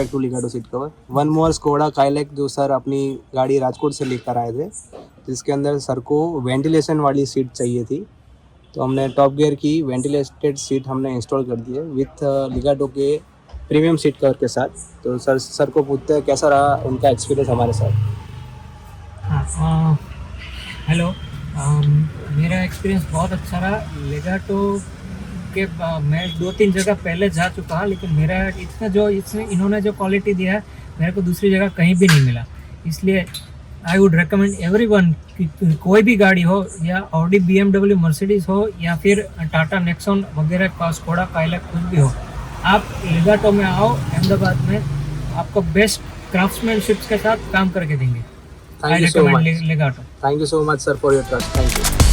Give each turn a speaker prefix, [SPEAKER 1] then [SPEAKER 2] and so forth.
[SPEAKER 1] Back to Legato seat cover. One more Skoda Kylaq जो sir अपनी गाड़ी राजकोट से लेकर आए थे, जिसके अंदर सर को वेंटिलेशन वाली सीट चाहिए थी, तो हमने टॉप गियर की वेंटिलेटेड सीट हमने इंस्टॉल कर दी है विथ Legato के प्रीमियम सीट कवर के साथ। तो सर को पूछते हैं कैसा रहा उनका एक्सपीरियंस हमारे साथ।
[SPEAKER 2] हाँ, हेलो। मेरा एक्सपीरियंस बहुत अच्छा रहा। लेगाटो के मैं 2-3 जगह पहले जा चुका हूँ, लेकिन मेरा इन्होंने जो क्वालिटी दिया है मेरे को दूसरी जगह कहीं भी नहीं मिला। इसलिए आई वुड रिकमेंड एवरीवन कि कोई भी गाड़ी हो, या ऑडी, BMW, मर्सिडीज हो, या फिर टाटा नेक्सॉन वगैरह का, स्कोडा काइलैक कुछ भी हो, आप लेगाटो में आओ। अहमदाबाद में आपको बेस्ट क्राफ्ट्समैनशिप के साथ काम करके देंगे।
[SPEAKER 1] Thank you so much.
[SPEAKER 2] Legato.
[SPEAKER 1] Thank you so much, sir, for your trust. Thank you.